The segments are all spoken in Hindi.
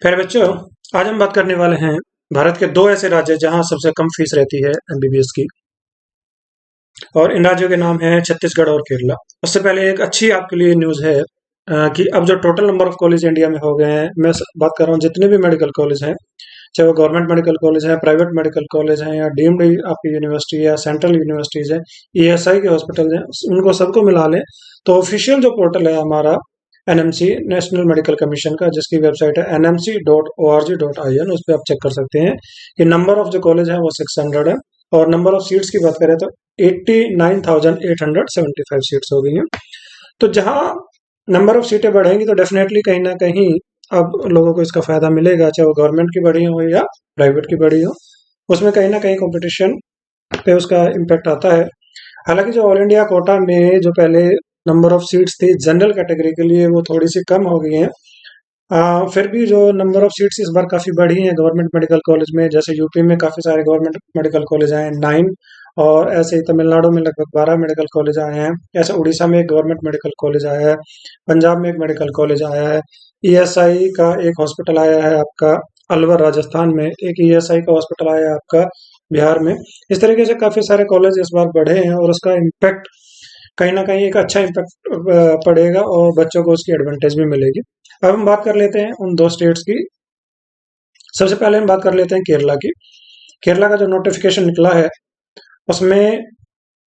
फिर बच्चों, आज हम बात करने वाले हैं भारत के दो ऐसे राज्य जहां सबसे कम फीस रहती है एमबीबीएस की। और इन राज्यों के नाम हैं छत्तीसगढ़ और केरला। उससे पहले एक अच्छी आपके लिए न्यूज़ है कि अब जो total number of college India में हो गए हैं, मैं बात कर रहा हूँ जितने भी मेडिकल कॉलेज हैं, चाहे वो गवर्नमेंट मेडिकल कॉलेज है, प्राइवेट मेडिकल कॉलेज हैं, या डीम्ड आपकी यूनिवर्सिटी या सेंट्रल यूनिवर्सिटीज है, ईएसआई के हॉस्पिटल हैं, उनको सबको मिला लें तो ऑफिशियल जो पोर्टल है हमारा एनएमसी नेशनल मेडिकल कमीशन का, जिसकी वेबसाइट है nmc.org.in, उस पर आप चेक कर सकते हैं कि नंबर ऑफ जो कॉलेज है वो 600 है। और नंबर ऑफ सीट्स की बात करें तो 89,875 सीट्स हो गई हैं। तो जहां नंबर ऑफ सीटें बढ़ेंगी तो डेफिनेटली कहीं ना कहीं अब लोगों को इसका फायदा मिलेगा, चाहे वो गवर्नमेंट की बढ़ी हो या प्राइवेट की बढ़ी हो, उसमें कहीं ना कहीं कंपटीशन पे उसका इम्पैक्ट आता है। हालांकि जो ऑल इंडिया कोटा में जो पहले नंबर ऑफ सीट्स थी जनरल कैटेगरी के लिए, वो थोड़ी सी कम हो गई हैं। फिर भी जो नंबर ऑफ सीट्स इस बार काफ़ी बढ़ी हैं गवर्नमेंट मेडिकल कॉलेज में, जैसे यूपी में काफ़ी सारे गवर्नमेंट मेडिकल कॉलेज आए हैं 9, और ऐसे ही तमिलनाडु में लगभग 12 मेडिकल कॉलेज आए हैं। ऐसे उड़ीसा में एक गवर्नमेंट मेडिकल कॉलेज आया है, पंजाब में एक मेडिकल कॉलेज आया है, ईएसआई का एक हॉस्पिटल आया है आपका अलवर राजस्थान में, एक ईएसआई का हॉस्पिटल आया है आपका बिहार में। इस तरीके से काफ़ी सारे कॉलेज इस बार बढ़े हैं और उसका इम्पैक्ट कहीं ना कहीं एक अच्छा इम्पैक्ट पड़ेगा और बच्चों को उसकी एडवांटेज भी मिलेगी। अब हम बात कर लेते हैं उन दो स्टेट्स की। सबसे पहले हम बात कर लेते हैं केरला की। केरला का जो नोटिफिकेशन निकला है उसमें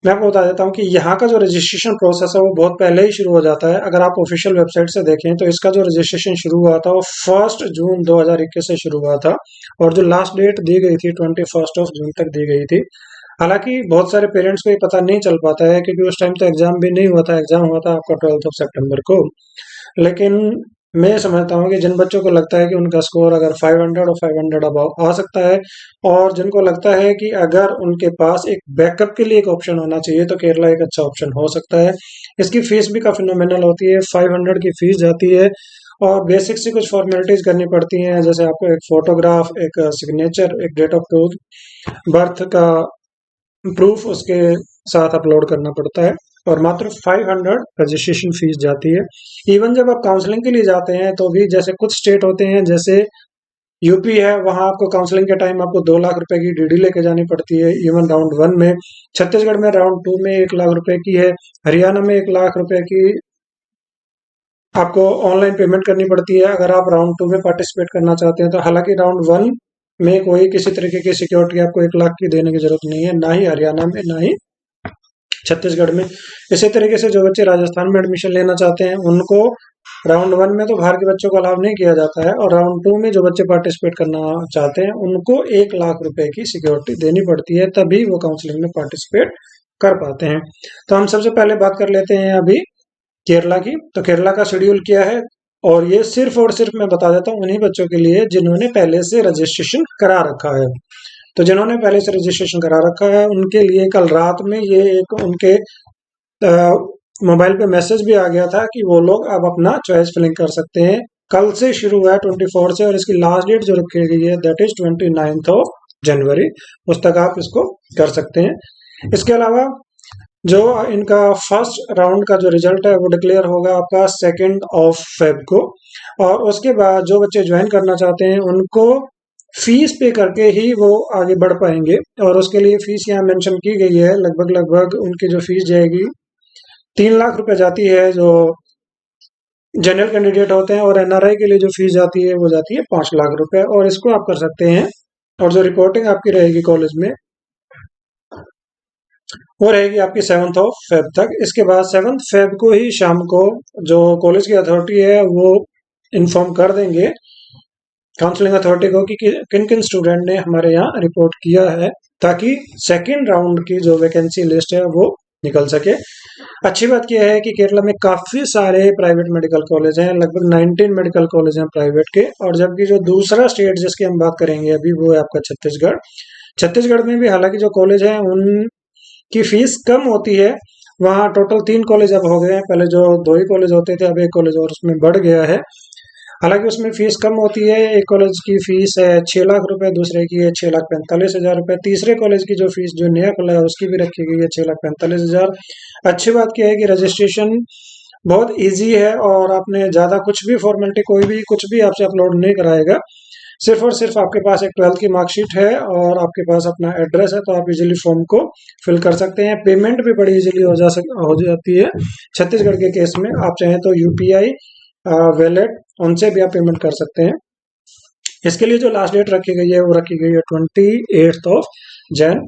मैं आपको बता देता हूँ कि यहाँ का जो रजिस्ट्रेशन प्रोसेस है वो बहुत पहले ही शुरू हो जाता है। अगर आप ऑफिशियल वेबसाइट से देखें तो इसका जो रजिस्ट्रेशन शुरू हुआ था वो 1 जून 2021 से शुरू हुआ था, और जो लास्ट डेट दी गई थी 21 जून तक दी गई थी। हालांकि बहुत सारे पेरेंट्स को ये पता नहीं चल पाता है क्योंकि उस टाइम तो एग्जाम भी नहीं हुआ था, एग्जाम हुआ था आपका 12 सितंबर को। लेकिन मैं समझता हूँ कि जिन बच्चों को लगता है कि उनका स्कोर अगर 500 और 500 अबाव आ सकता है, और जिनको लगता है कि अगर उनके पास एक बैकअप के लिए एक ऑप्शन होना चाहिए, तो केरला एक अच्छा ऑप्शन हो सकता है। इसकी फीस भी काफ़ी नॉमिनल होती है, 500 की फीस जाती है, और बेसिक से कुछ फॉर्मेलिटीज करनी पड़ती हैं, जैसे आपको एक फोटोग्राफ, एक सिग्नेचर, एक डेट ऑफ बर्थ का प्रूफ उसके साथ अपलोड करना पड़ता है, और मात्र 500 रजिस्ट्रेशन फीस जाती है। इवन जब आप काउंसलिंग के लिए जाते हैं तो भी, जैसे कुछ स्टेट होते हैं जैसे यूपी है, वहां आपको काउंसलिंग के टाइम आपको 2 लाख रुपए की डीडी लेके जानी पड़ती है इवन राउंड 1 में। छत्तीसगढ़ में राउंड 2 में 1 लाख रुपए की है, हरियाणा में 1 लाख रुपए की आपको ऑनलाइन पेमेंट करनी पड़ती है अगर आप राउंड 2 में पार्टिसिपेट करना चाहते हैं। तो हालांकि राउंड 1 में कोई किसी तरीके की सिक्योरिटी आपको 1 लाख की देने की जरूरत नहीं है, ना ही हरियाणा में ना ही छत्तीसगढ़ में। इसी तरीके से जो बच्चे राजस्थान में एडमिशन लेना चाहते हैं उनको राउंड 1 में तो बाहर के बच्चों को अलाउ नहीं किया जाता है, और राउंड 2 में जो बच्चे पार्टिसिपेट करना चाहते हैं उनको 1 लाख रुपए की सिक्योरिटी देनी पड़ती है, तभी वो काउंसलिंग में पार्टिसिपेट कर पाते हैं। तो हम सबसे पहले बात कर लेते हैं अभी केरला की। तो केरला का शेड्यूल क्या है, और ये सिर्फ और सिर्फ मैं बता देता हूँ उन्हीं बच्चों के लिए जिन्होंने पहले से रजिस्ट्रेशन करा रखा है। तो जिन्होंने पहले से रजिस्ट्रेशन करा रखा है उनके लिए कल रात में ये एक उनके मोबाइल पे मैसेज भी आ गया था कि वो लोग अब अपना चॉइस फिलिंग कर सकते हैं। कल से शुरू हुआ है 24 से, और इसकी लास्ट डेट जो रखी गई है दैट इज 29 जनवरी, उस तक आप इसको कर सकते हैं। इसके अलावा जो इनका फर्स्ट राउंड का जो रिजल्ट है वो डिक्लेयर होगा आपका 2 फेब को, और उसके बाद जो बच्चे ज्वाइन करना चाहते हैं उनको फीस पे करके ही वो आगे बढ़ पाएंगे। और उसके लिए फीस यहाँ मेंशन की गई है, लगभग लगभग उनकी जो फीस जाएगी 3 लाख रुपए जाती है जो जनरल कैंडिडेट होते हैं, और एनआरआई के लिए जो फीस जाती है वो जाती है 5 लाख रुपए। और इसको आप कर सकते हैं, और जो रिपोर्टिंग आपकी रहेगी कॉलेज में वो रहेगी आपकी 7 फेब तक। इसके बाद 7 फेब को ही शाम को जो कॉलेज की अथॉरिटी है वो इन्फॉर्म कर देंगे काउंसलिंग अथॉरिटी को कि किन किन स्टूडेंट ने हमारे यहाँ रिपोर्ट किया है, ताकि सेकेंड राउंड की जो वैकेंसी लिस्ट है वो निकल सके। अच्छी बात यह है कि केरला में काफी सारे प्राइवेट मेडिकल कॉलेज हैं, लगभग 19 मेडिकल कॉलेज हैं प्राइवेट के। और जबकि जो दूसरा स्टेट जिसकी हम बात करेंगे अभी वो है आपका छत्तीसगढ़। छत्तीसगढ़ में भी हालांकि जो कॉलेज हैं उनकी फीस कम होती है, वहाँ टोटल 3 कॉलेज अब हो गए हैं, पहले जो 2 ही कॉलेज होते थे अब एक कॉलेज और उसमें बढ़ गया है। हालांकि उसमें फीस कम होती है, एक कॉलेज की फीस है 6 लाख रुपए, दूसरे की है 6,45,000 रुपए, तीसरे कॉलेज की जो फीस जो नया खुला है उसकी भी रखी गई है 6,45,000। अच्छी बात क्या है कि रजिस्ट्रेशन बहुत इजी है और आपने ज़्यादा कुछ भी फॉर्मेलिटी कोई भी कुछ भी आपसे अपलोड नहीं कराएगा। सिर्फ और सिर्फ आपके पास एक 12th की मार्कशीट है और आपके पास अपना एड्रेस है, तो आप इजीली फॉर्म को फिल कर सकते हैं। पेमेंट भी बड़ी इजीली हो जाती है छत्तीसगढ़ के केस में। आप चाहें तो यूपीआई वैलेट उनसे भी आप पेमेंट कर सकते हैं। इसके लिए जो लास्ट डेट रखी गई है वो रखी गई है 28 जैन।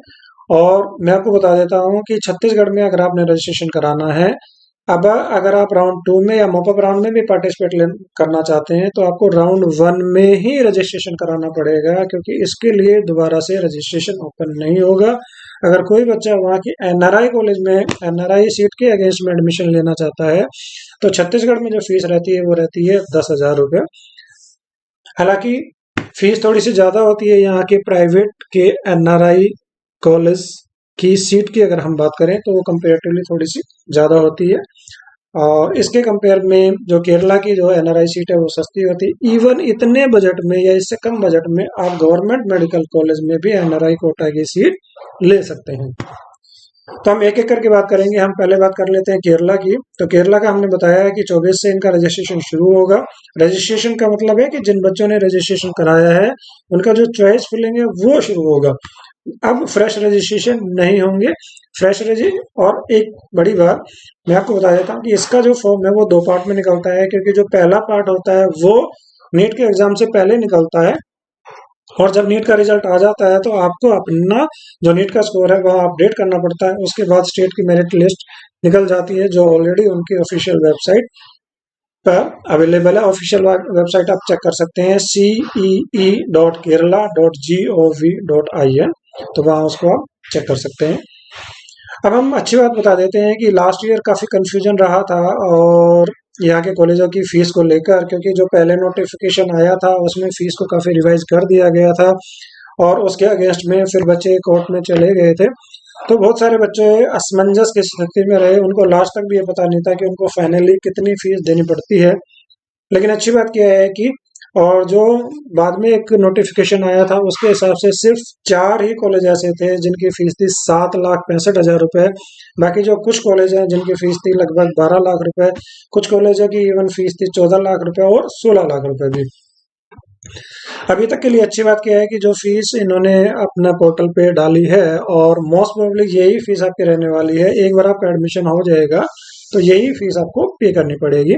और मैं आपको बता देता हूँ कि छत्तीसगढ़ में अगर आपने रजिस्ट्रेशन कराना है, अब अगर आप राउंड 2 में या मॉपअप राउंड में भी पार्टिसिपेट करना चाहते हैं तो आपको राउंड 1 में ही रजिस्ट्रेशन कराना पड़ेगा, क्योंकि इसके लिए दोबारा से रजिस्ट्रेशन ओपन नहीं होगा। अगर कोई बच्चा वहाँ की एनआरआई कॉलेज में एनआरआई सीट के अगेंस्ट में एडमिशन लेना चाहता है तो छत्तीसगढ़ में जो फीस रहती है वो रहती है 10,000 रुपये। हालांकि फीस थोड़ी सी ज़्यादा होती है यहाँ के प्राइवेट के एनआरआई कॉलेज की सीट की अगर हम बात करें तो वो कंपेरेटिवली थोड़ी सी ज़्यादा होती है। और इसके कंपेयर में जो केरला की जो एनआरआई सीट है वो सस्ती होती है। इवन इतने बजट में या इससे कम बजट में आप गवर्नमेंट मेडिकल कॉलेज में भी एनआरआई कोटा की सीट ले सकते हैं। तो हम एक एक करके बात करेंगे। हम पहले बात कर लेते हैं केरला की। तो केरला का हमने बताया है कि 24 से इनका रजिस्ट्रेशन शुरू होगा। रजिस्ट्रेशन का मतलब है कि जिन बच्चों ने रजिस्ट्रेशन कराया है उनका जो चॉइस फिलिंग है वो शुरू होगा। अब फ्रेश रजिस्ट्रेशन नहीं होंगे। और एक बड़ी बात मैं आपको बता देता हूँ कि इसका जो फॉर्म है वो 2 पार्ट में निकलता है, क्योंकि जो पहला पार्ट होता है वो नीट के एग्जाम से पहले निकलता है। और जब नीट का रिजल्ट आ जाता है तो आपको अपना जो नीट का स्कोर है वह अपडेट करना पड़ता है। उसके बाद स्टेट की मेरिट लिस्ट निकल जाती है जो ऑलरेडी उनकी ऑफिशियल वेबसाइट पर अवेलेबल है। ऑफिशियल वेबसाइट आप चेक कर सकते हैं cee.kerala.gov.in, तो वहाँ उसको आप चेक कर सकते हैं। अब हम अच्छी बात बता देते हैं कि लास्ट ईयर काफ़ी कंफ्यूजन रहा था और यहाँ के कॉलेजों की फीस को लेकर, क्योंकि जो पहले नोटिफिकेशन आया था उसमें फीस को काफ़ी रिवाइज कर दिया गया था और उसके अगेंस्ट में फिर बच्चे कोर्ट में चले गए थे। तो बहुत सारे बच्चे असमंजस की स्थिति में रहे, उनको लास्ट तक भी ये पता नहीं था कि उनको फाइनली कितनी फीस देनी पड़ती है। लेकिन अच्छी बात क्या है कि और जो बाद में एक नोटिफिकेशन आया था उसके हिसाब से सिर्फ 4 ही कॉलेज ऐसे थे जिनकी फीस थी 7,65,000 रुपए। बाकी जो कुछ कॉलेज हैं जिनकी फीस थी लगभग 12 लाख रुपए, कुछ कॉलेजों की इवन फीस थी 14 लाख रुपए और 16 लाख रुपए भी। अभी तक के लिए अच्छी बात क्या है कि जो फीस इन्होंने अपना पोर्टल पे डाली है और मोस्ट प्रोबेबली यही फीस आपकी रहने वाली है। एक बार आपका एडमिशन हो जाएगा तो यही फीस आपको पे करनी पड़ेगी।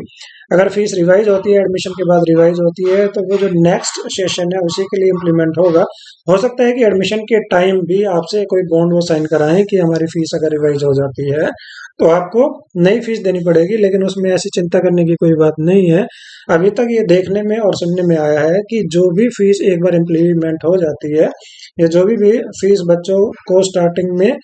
अगर फीस रिवाइज होती है, एडमिशन के बाद रिवाइज होती है, तो वो जो नेक्स्ट सेशन है उसी के लिए इम्प्लीमेंट होगा। हो सकता है कि एडमिशन के टाइम भी आपसे कोई बॉन्ड वो साइन कराएं कि हमारी फीस अगर रिवाइज हो जाती है तो आपको नई फीस देनी पड़ेगी, लेकिन उसमें ऐसी चिंता करने की कोई बात नहीं है। अभी तक ये देखने में और सुनने में आया है कि जो भी फीस एक बार इम्प्लीमेंट हो जाती है या जो भी फीस बच्चों को स्टार्टिंग में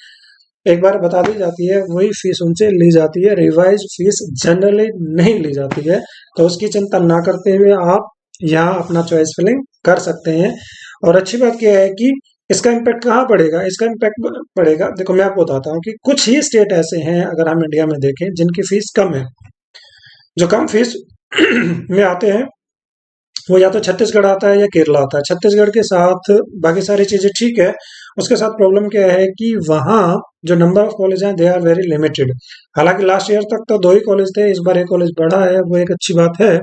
एक बार बता दी जाती है वही फीस उनसे ली जाती है। रिवाइज फीस जनरली नहीं ली जाती है, तो उसकी चिंता ना करते हुए आप यहाँ अपना चॉइस फिलिंग कर सकते हैं। और अच्छी बात क्या है कि इसका इम्पैक्ट कहाँ पड़ेगा? इसका इम्पैक्ट पड़ेगा, देखो मैं आपको बताता हूँ कि कुछ ही स्टेट ऐसे हैं अगर हम इंडिया में देखें जिनकी फीस कम है। जो कम फीस में आते हैं वो या तो छत्तीसगढ़ आता है या केरला आता है। छत्तीसगढ़ के साथ बाकी सारी चीजें ठीक है, उसके साथ प्रॉब्लम क्या है कि वहाँ जो नंबर ऑफ कॉलेज हैं दे आर वेरी लिमिटेड। हालांकि लास्ट ईयर तक तो 2 ही कॉलेज थे, इस बार एक कॉलेज बढ़ा है, वो एक अच्छी बात है।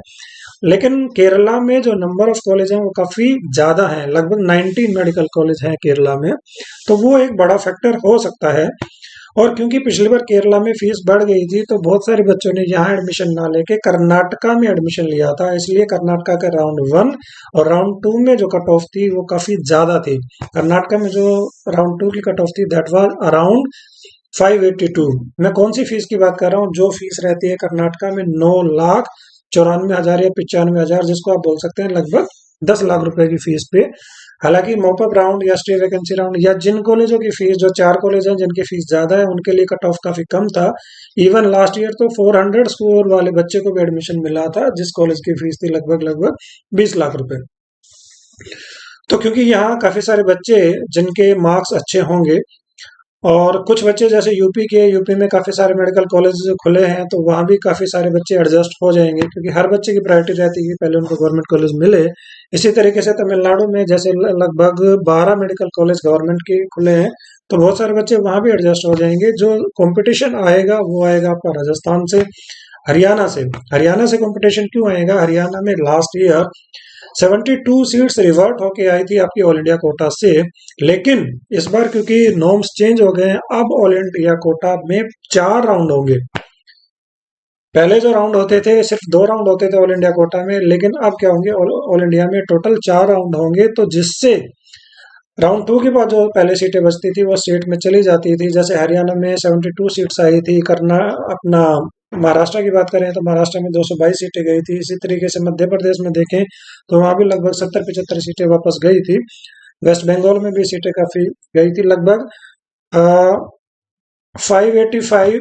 लेकिन केरला में जो नंबर ऑफ कॉलेज हैं वो काफी ज्यादा हैं, लगभग 19 मेडिकल कॉलेज हैं केरला में, तो वो एक बड़ा फैक्टर हो सकता है। और क्योंकि पिछली बार केरला में फीस बढ़ गई थी तो बहुत सारे बच्चों ने यहाँ एडमिशन ना लेके कर्नाटका में एडमिशन लिया था, इसलिए कर्नाटका का राउंड 1 और राउंड 2 में जो कट ऑफ थी वो काफी ज्यादा थी। कर्नाटका में जो राउंड 2 की कट ऑफ थी दैट वाज अराउंड 582। मैं कौन सी फीस की बात कर रहा हूँ? जो फीस रहती है कर्नाटका में 9,94,000 या 95,000, जिसको आप बोल सकते हैं लगभग 10 लाख रुपए की फीस पे। हालांकि मॉपअप राउंड या स्टे वैकेंसी राउंड या जिन कॉलेजों की फीस, जो 4 कॉलेज हैं जिनकी फीस ज्यादा है, उनके लिए कट ऑफ काफी कम था। इवन लास्ट ईयर तो 400 स्कोर वाले बच्चे को भी एडमिशन मिला था जिस कॉलेज की फीस थी लगभग 20 लाख रुपए। तो क्योंकि यहाँ काफी सारे बच्चे जिनके मार्क्स अच्छे होंगे और कुछ बच्चे जैसे यूपी में काफी सारे मेडिकल कॉलेज खुले हैं तो वहाँ भी काफी सारे बच्चे एडजस्ट हो जाएंगे, क्योंकि हर बच्चे की प्रायोरिटी रहती है कि पहले उनको गवर्नमेंट कॉलेज मिले। इसी तरीके से तमिलनाडु में जैसे लगभग 12 मेडिकल कॉलेज गवर्नमेंट के खुले हैं तो बहुत सारे बच्चे वहाँ भी एडजस्ट हो जाएंगे। जो कंपटीशन आएगा वो आएगा आपका राजस्थान से, हरियाणा से कंपटीशन क्यों आएगा? हरियाणा में लास्ट ईयर 72 सीट्स रिवर्ट होके आई थी आपकी ऑल इंडिया कोटा से, लेकिन इस बार क्योंकि नॉर्म्स चेंज हो गए हैं, अब ऑल इंडिया कोटा में 4 राउंड होंगे। पहले जो राउंड होते थे सिर्फ 2 राउंड होते थे ऑल इंडिया कोटा में, लेकिन अब क्या होंगे, ऑल इंडिया में टोटल 4 राउंड होंगे। तो जिससे राउंड 2 के बाद जो पहले सीटें बचती थी वो स्टेट में चली जाती थी। जैसे हरियाणा में 72 सीट्स आई थी, अपना महाराष्ट्र की बात करें तो महाराष्ट्र में 222 सीटें गई थी। इसी तरीके से मध्य प्रदेश में देखें तो वहां भी लगभग 70-75 सीटें वापस गई थी। वेस्ट बंगाल में भी सीटें काफी गई थी, लगभग 585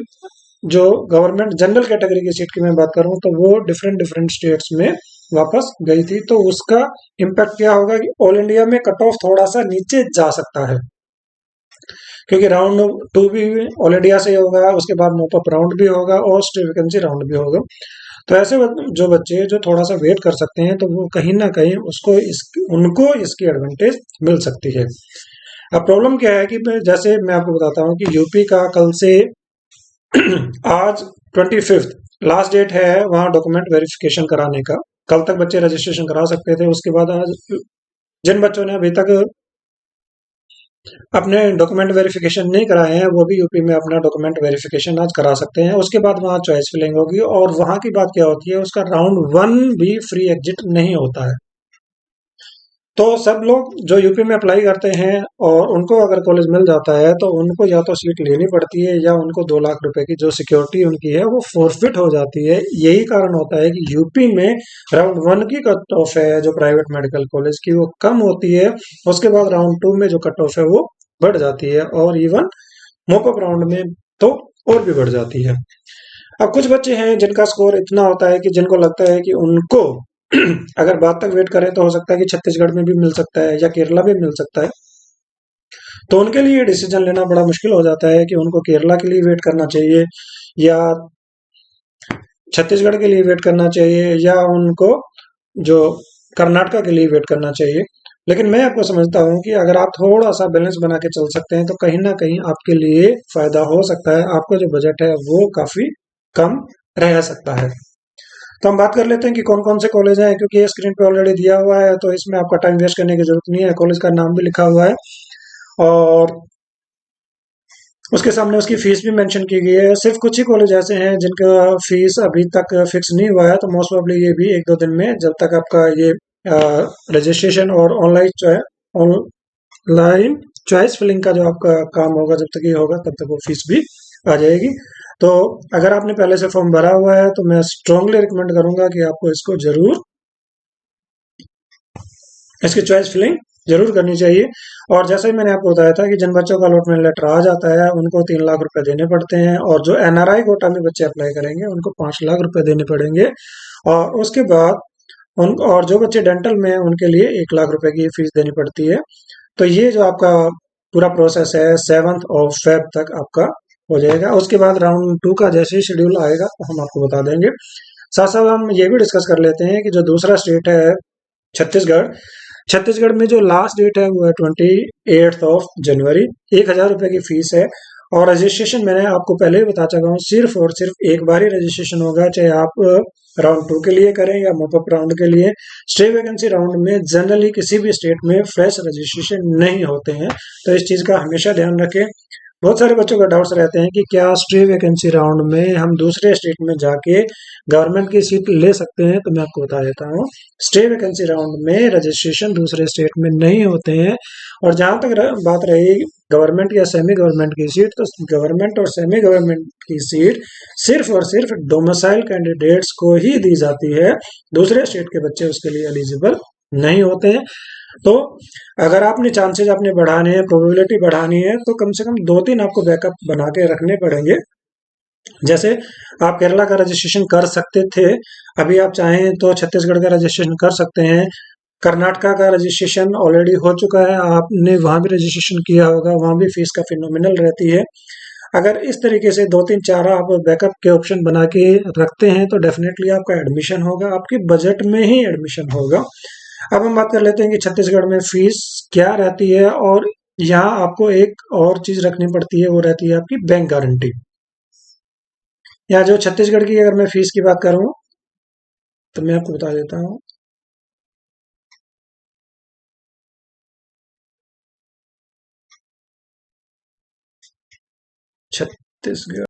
जो गवर्नमेंट जनरल कैटेगरी की सीट की मैं बात करूं तो वो डिफरेंट डिफरेंट स्टेट्स में वापस गई थी। तो उसका इम्पैक्ट क्या होगा कि ऑल इंडिया में कट ऑफ थोड़ा सा नीचे जा सकता है, क्योंकि राउंड 2 भी ऑल इंडिया से होगा, उसके बाद मॉपअप राउंड भी होगा और स्टे वैकेंसी राउंड भी होगा। तो ऐसे जो बच्चे जो थोड़ा सा वेट कर सकते हैं तो वो कहीं ना कहीं उनको इसकी एडवांटेज मिल सकती है। अब प्रॉब्लम क्या है कि जैसे मैं आपको बताता हूँ कि यूपी का कल से आज 25 लास्ट डेट है वहां डॉक्यूमेंट वेरिफिकेशन कराने का। कल तक बच्चे रजिस्ट्रेशन करा सकते थे। उसके बाद आज जिन बच्चों ने अभी तक अपने डॉक्यूमेंट वेरिफिकेशन नहीं कराए हैं वो भी यूपी में अपना डॉक्यूमेंट वेरिफिकेशन आज करा सकते हैं। उसके बाद वहां चॉइस फिलिंग होगी और वहां की बात क्या होती है, उसका राउंड 1 भी फ्री एग्जिट नहीं होता है। तो सब लोग जो यूपी में अप्लाई करते हैं और उनको अगर कॉलेज मिल जाता है तो उनको या तो सीट लेनी पड़ती है या उनको 2 लाख रुपए की जो सिक्योरिटी उनकी है वो फोरफिट हो जाती है। यही कारण होता है कि यूपी में राउंड 1 की कट ऑफ है जो प्राइवेट मेडिकल कॉलेज की वो कम होती है। उसके बाद राउंड 2 में जो कट ऑफ है वो बढ़ जाती है और इवन मॉपअप राउंड में तो और भी बढ़ जाती है। अब कुछ बच्चे हैं जिनका स्कोर इतना होता है कि जिनको लगता है कि उनको अगर बाद तक वेट करें तो हो सकता है कि छत्तीसगढ़ में भी मिल सकता है या केरला भी मिल सकता है। तो उनके लिए डिसीजन लेना बड़ा मुश्किल हो जाता है कि उनको केरला के लिए वेट करना चाहिए या छत्तीसगढ़ के लिए वेट करना चाहिए या उनको जो कर्नाटका के लिए वेट करना चाहिए। लेकिन मैं आपको समझता हूं कि अगर आप थोड़ा सा बैलेंस बना के चल सकते हैं तो कहीं ना कहीं आपके लिए फायदा हो सकता है। आपका जो बजट है वो काफी कम रह सकता है। तो हम बात कर लेते हैं कि कौन कौन से कॉलेज हैं, क्योंकि ये स्क्रीन पे ऑलरेडी दिया हुआ है तो इसमें आपका टाइम वेस्ट करने की जरूरत नहीं है। कॉलेज का नाम भी लिखा हुआ है और उसके सामने उसकी फीस भी मेंशन की गई है। सिर्फ कुछ ही कॉलेज ऐसे हैं जिनका फीस अभी तक फिक्स नहीं हुआ है, तो मोस्ट प्रोबेबली ये भी 1-2 दिन में, जब तक आपका ये रजिस्ट्रेशन और ऑनलाइन चॉइस फिलिंग का जो आपका काम होगा, जब तक ये होगा तब तक वो फीस भी आ जाएगी। तो अगर आपने पहले से फॉर्म भरा हुआ है तो मैं स्ट्रांगली रिकमेंड करूंगा कि आपको इसको जरूर इसकी चॉइस फिलिंग जरूर करनी चाहिए। और जैसे ही मैंने आपको बताया था कि जिन बच्चों का अलॉटमेंट लेटर आ जाता है उनको 3 लाख रुपए देने पड़ते हैं और जो एनआरआई कोटा में बच्चे अप्लाई करेंगे उनको 5 लाख रुपए देने पड़ेंगे। और उसके बाद और जो बच्चे डेंटल में हैं उनके लिए 1 लाख रुपए की फीस देनी पड़ती है। तो ये जो आपका पूरा प्रोसेस है 7 फेब तक आपका हो जाएगा। उसके बाद राउंड 2 का जैसे ही शेड्यूल आएगा तो हम आपको बता देंगे। साथ साथ हम ये भी डिस्कस कर लेते हैं कि जो दूसरा स्टेट है छत्तीसगढ़, छत्तीसगढ़ में जो लास्ट डेट है वो है 28 जनवरी। 1,000 रुपए की फीस है और रजिस्ट्रेशन मैंने आपको पहले ही बता चुका हूँ, सिर्फ और सिर्फ एक बार ही रजिस्ट्रेशन होगा, चाहे आप राउंड 2 के लिए करें या मॉपअप राउंड के लिए। स्टे वैकेंसी राउंड में जनरली किसी भी स्टेट में फ्रेश रजिस्ट्रेशन नहीं होते हैं, तो इस चीज का हमेशा ध्यान रखें। बहुत सारे बच्चों का डाउट्स रहते हैं कि क्या स्टे वैकेंसी राउंड में हम दूसरे स्टेट में जाके गवर्नमेंट की सीट ले सकते हैं। तो मैं आपको बता देता हूँ, स्टे वैकेंसी राउंड में रजिस्ट्रेशन दूसरे स्टेट में नहीं होते हैं। और जहां तक बात रही गवर्नमेंट या सेमी गवर्नमेंट की सीट, तो गवर्नमेंट और सेमी गवर्नमेंट की सीट सिर्फ और सिर्फ डोमिसाइल कैंडिडेट्स को ही दी जाती है। दूसरे स्टेट के बच्चे उसके लिए एलिजिबल नहीं होते हैं। तो अगर आपने चांसेस अपने बढ़ाने हैं, प्रोबेबिलिटी बढ़ानी है, तो कम से कम 2-3 आपको बैकअप बना के रखने पड़ेंगे। जैसे आप केरला का रजिस्ट्रेशन कर सकते थे, अभी आप चाहें तो छत्तीसगढ़ का रजिस्ट्रेशन कर सकते हैं। कर्नाटका का रजिस्ट्रेशन ऑलरेडी हो चुका है, आपने वहां भी रजिस्ट्रेशन किया होगा, वहां भी फीस काफी नॉमिनल रहती है। अगर इस तरीके से 2-3-4 आप बैकअप के ऑप्शन बना के रखते हैं तो डेफिनेटली आपका एडमिशन होगा, आपके बजट में ही एडमिशन होगा। अब हम बात कर लेते हैं कि छत्तीसगढ़ में फीस क्या रहती है और यहाँ आपको एक और चीज रखनी पड़ती है, वो रहती है आपकी बैंक गारंटी। या जो छत्तीसगढ़ की अगर मैं फीस की बात करूं तो मैं आपको बता देता हूं। छत्तीसगढ़,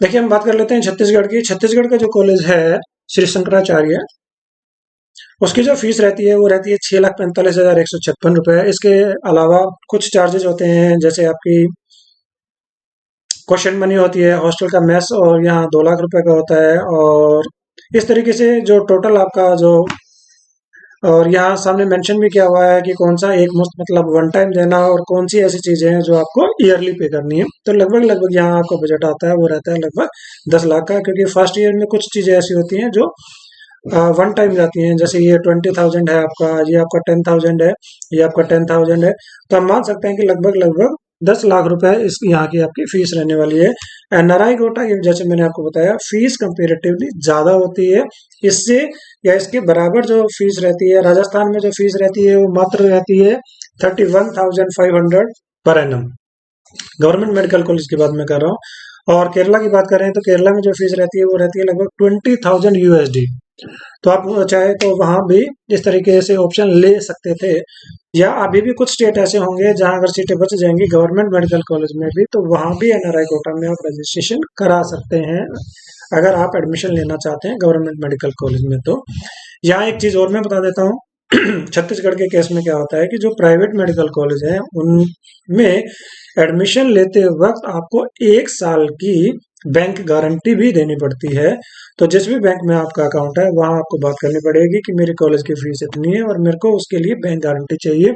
देखिए हम बात कर लेते हैं छत्तीसगढ़ की। छत्तीसगढ़ का जो कॉलेज है श्री शंकराचार्य, उसकी जो फीस रहती है वो रहती है 6,45,156 रुपए। इसके अलावा कुछ चार्जेस होते हैं, जैसे आपकी क्वेश्चन मनी होती है, हॉस्टल का मेस और यहाँ 2 लाख रुपए का होता है। और इस तरीके से जो टोटल आपका जो, और यहाँ सामने मेंशन भी किया हुआ है कि कौन सा एक मुश्त मतलब वन टाइम देना और कौन सी ऐसी चीजें हैं जो आपको ईयरली पे करनी है। तो लगभग लगभग यहाँ आपको बजट आता है वो रहता है लगभग 10 लाख का, क्योंकि फर्स्ट ईयर में कुछ चीजें ऐसी होती हैं जो वन टाइम जाती हैं। जैसे ये 20,000 है आपका, ये आपका 10,000 है, ये आपका 10,000 है। तो हम मान सकते हैं कि लगभग लगभग 10 लाख रुपए इस यहाँ की आपकी फीस रहने वाली है। एनआरआई कोटा, ये जैसे मैंने आपको बताया, फीस कंपेरेटिवली ज्यादा होती है इससे, या इसके बराबर जो फीस रहती है। राजस्थान में जो फीस रहती है वो मात्र रहती है 31,500 per annum, government medical college की बात मैं कर रहा हूँ। और केरला की बात करें तो केरला में जो फीस रहती है वो रहती है लगभग 20,000 यूएसडी। तो आप चाहे तो वहां भी इस तरीके से ऑप्शन ले सकते थे। या अभी भी कुछ स्टेट ऐसे होंगे जहां अगर सीटें बच जाएंगी गवर्नमेंट मेडिकल कॉलेज में भी, तो वहां भी एनआरआई कोटा में आप रजिस्ट्रेशन करा सकते हैं अगर आप एडमिशन लेना चाहते हैं गवर्नमेंट मेडिकल कॉलेज में। तो यहाँ एक चीज और मैं बता देता हूँ। छत्तीसगढ़ के केस में क्या होता है कि जो प्राइवेट मेडिकल कॉलेज हैं उनमें एडमिशन लेते वक्त आपको 1 साल की बैंक गारंटी भी देनी पड़ती है। तो जिस भी बैंक में आपका अकाउंट है वहां आपको बात करनी पड़ेगी कि मेरे कॉलेज की फीस इतनी है और मेरे को उसके लिए बैंक गारंटी चाहिए।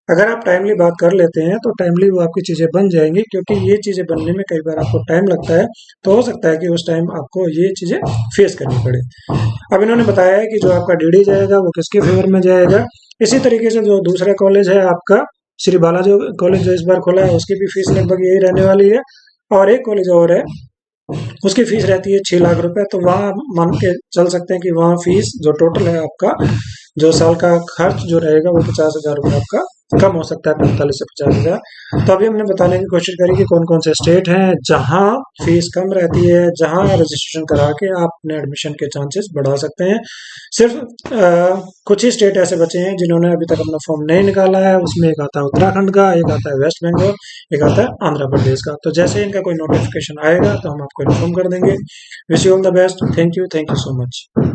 अगर आप टाइमली बात कर लेते हैं तो टाइमली वो आपकी चीजें बन जाएंगी, क्योंकि ये चीजें बनने में कई बार आपको टाइम लगता है। तो हो सकता है कि उस टाइम आपको ये चीजें फेस करनी पड़े। अब इन्होंने बताया है कि जो आपका डीडी जाएगा वो किसके फेवर में जाएगा। इसी तरीके से जो दूसरा कॉलेज है आपका श्री बालाजी कॉलेज जो इस बार खुला है, उसकी भी फीस लगभग यही रहने वाली है। और एक कॉलेज और है, उसकी फीस रहती है 6 लाख रुपए। तो वहाँ मान के चल सकते हैं कि वहाँ फीस जो टोटल है आपका, जो साल का खर्च जो रहेगा वो 50,000 रुपये आपका कम हो सकता है, 45 से 50,000। तो अभी हमने बताने की कोशिश करी कि कौन कौन से स्टेट हैं जहाँ फीस कम रहती है, जहाँ रजिस्ट्रेशन करा के आप अपने एडमिशन के चांसेस बढ़ा सकते हैं। सिर्फ कुछ ही स्टेट ऐसे बचे हैं जिन्होंने अभी तक अपना फॉर्म नहीं निकाला है। उसमें एक आता है उत्तराखंड का, एक आता है वेस्ट बंगाल, एक आता है आंध्र प्रदेश का। तो जैसे इनका कोई नोटिफिकेशन आएगा तो हम आपको इन्फॉर्म कर देंगे। Wish you all the best. Thank you so much.